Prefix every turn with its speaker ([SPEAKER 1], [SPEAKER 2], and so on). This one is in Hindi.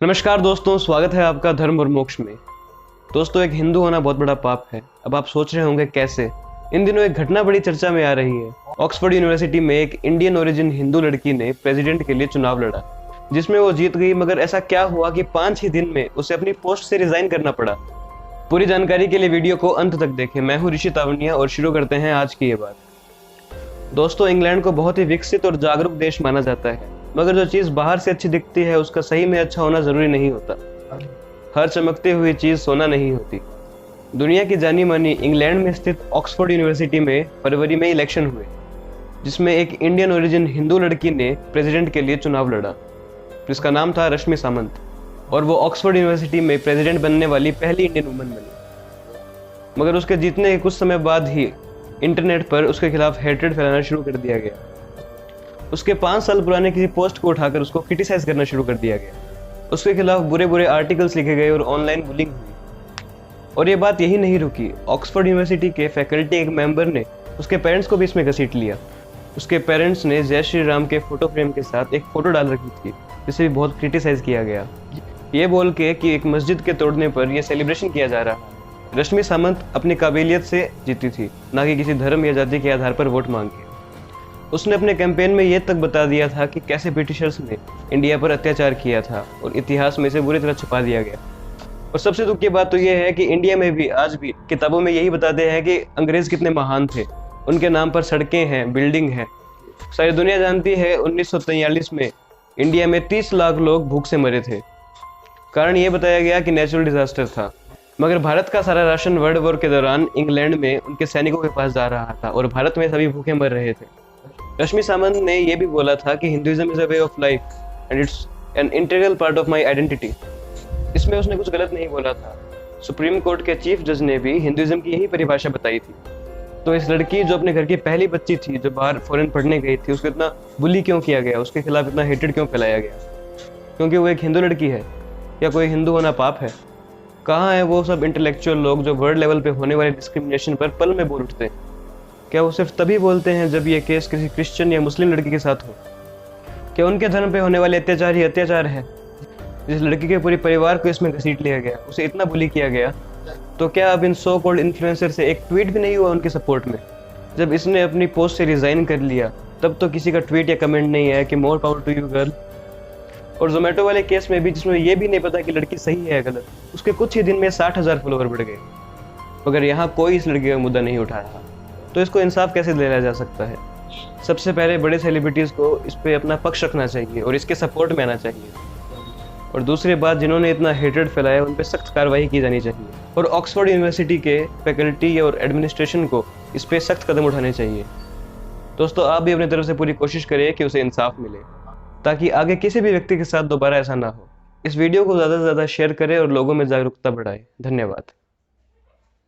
[SPEAKER 1] नमस्कार दोस्तों, स्वागत है आपका धर्म और मोक्ष में। दोस्तों, एक हिंदू होना बहुत बड़ा पाप है। अब आप सोच रहे होंगे कैसे। इन दिनों एक घटना बड़ी चर्चा में आ रही है। ऑक्सफोर्ड यूनिवर्सिटी में एक इंडियन ओरिजिन हिंदू लड़की ने प्रेसिडेंट के लिए चुनाव लड़ा, जिसमें वो जीत गई। मगर ऐसा क्या हुआ कि 5 ही दिन में उसे अपनी पोस्ट से रिजाइन करना पड़ा। पूरी जानकारी के लिए वीडियो को अंत तक देखें। मैं हूँ ऋषि तावनिया और शुरू करते हैं आज की ये बात। दोस्तों, इंग्लैंड को बहुत ही विकसित और जागरूक देश माना जाता है, मगर जो चीज बाहर से अच्छी दिखती है उसका सही में अच्छा होना जरूरी नहीं होता। हर चमकती हुई चीज सोना नहीं होती। दुनिया की जानी मानी इंग्लैंड में स्थित ऑक्सफोर्ड यूनिवर्सिटी में फरवरी में इलेक्शन हुए, जिसमें एक इंडियन ओरिजिन हिंदू लड़की ने प्रेसिडेंट के लिए चुनाव लड़ा, जिसका नाम था रश्मि सामंत, और वो ऑक्सफोर्ड यूनिवर्सिटी में प्रेसिडेंट बनने वाली पहली इंडियन वुमन बनी। मगर उसके जीतने के कुछ समय बाद ही इंटरनेट पर उसके खिलाफ हेट्रेड फैलाना शुरू कर दिया गया। उसके 5 साल पुराने किसी पोस्ट को उठाकर उसको क्रिटिसाइज करना शुरू कर दिया गया। उसके खिलाफ बुरे बुरे आर्टिकल्स लिखे गए और ऑनलाइन बुलिंग हुई। और ये बात यही नहीं रुकी। ऑक्सफोर्ड यूनिवर्सिटी के फैकल्टी एक मेंबर ने उसके पेरेंट्स को भी इसमें घसीट लिया। उसके पेरेंट्स ने जय श्री राम के फोटो फ्रेम के साथ एक फोटो डाल रखी थी, जिसे भी बहुत क्रिटिसाइज किया गया, ये बोल के कि एक मस्जिद के तोड़ने पर यह सेलिब्रेशन किया जा रहा है। रश्मि सामंत अपनी काबिलियत से जीती थी, ना कि किसी धर्म या जाति के आधार पर वोट मांग के। उसने अपने कैंपेन में ये तक बता दिया था कि कैसे ब्रिटिशर्स ने इंडिया पर अत्याचार किया था और इतिहास में इसे बुरी तरह छुपा दिया गया। और सबसे दुख की बात तो ये है कि इंडिया में भी आज भी किताबों में यही बताते हैं कि अंग्रेज कितने महान थे, उनके नाम पर सड़कें हैं, बिल्डिंग हैं। सारी दुनिया जानती है 1943 में इंडिया में 30 लाख लोग भूख से मरे थे। कारण ये बताया गया कि नेचुरल डिजास्टर था। मगर भारत का सारा राशन वर्ल्ड वॉर के दौरान इंग्लैंड में उनके सैनिकों के पास जा रहा था और भारत में सभी भूखे मर रहे थे। रश्मि सामंत ने यह भी बोला था कि Hinduism is a way of life and it's an integral part of my identity. इसमें उसने कुछ गलत नहीं बोला था। सुप्रीम कोर्ट के चीफ जज ने भी हिंदुइज्म की यही परिभाषा बताई थी। तो इस लड़की जो अपने घर की पहली बच्ची थी, जो बाहर फॉरेन पढ़ने गई थी, उसको इतना बुली क्यों किया गया, उसके खिलाफ इतना हेटेड क्यों फैलाया गया? क्योंकि वो एक हिंदू लड़की है? या कोई हिंदू होना पाप है? कहाँ है वो सब इंटेलेक्चुअल लोग जो वर्ल्ड लेवल पे होने वाले डिस्क्रिमिनेशन पर पल में बोल उठते हैं? क्या वो सिर्फ तभी बोलते हैं जब ये केस किसी क्रिश्चियन या मुस्लिम लड़की के साथ हो? क्या उनके धर्म पे होने वाले अत्याचार ही अत्याचार है? जिस लड़की के पूरे परिवार को इसमें घसीट लिया गया, उसे इतना बुली किया गया, तो क्या अब इन सो कॉल्ड इन्फ्लुएंसर से एक ट्वीट भी नहीं हुआ उनके सपोर्ट में? जब इसने अपनी पोस्ट से रिजाइन कर लिया, तब तो किसी का ट्वीट या कमेंट नहीं है कि more power to you girl. और जोमेटो वाले केस में भी, जिसमें यह भी नहीं पता कि लड़की सही है या गलत, उसके कुछ ही दिन में 60,000 फॉलोवर बढ़ गए। मगर यहाँ कोई इस लड़की का मुद्दा नहीं उठा रहा। तो इसको इंसाफ कैसे दिलाया जा सकता है? सबसे पहले बड़े सेलिब्रिटीज को इस पे अपना पक्ष रखना चाहिए और इसके सपोर्ट में आना चाहिए। और दूसरी बात, जिन्होंने इतना हेटेड फैलाया उन पे सख्त कार्रवाई की जानी चाहिए। और ऑक्सफोर्ड यूनिवर्सिटी के फैकल्टी और एडमिनिस्ट्रेशन को इस पे सख्त कदम उठाने चाहिए। दोस्तों, आप भी अपनी तरफ से पूरी कोशिश करिए कि उसे इंसाफ मिले, ताकि आगे किसी भी व्यक्ति के साथ दोबारा ऐसा ना हो। इस वीडियो को ज़्यादा से ज़्यादा शेयर करें और लोगों में जागरूकता बढ़ाएं। धन्यवाद।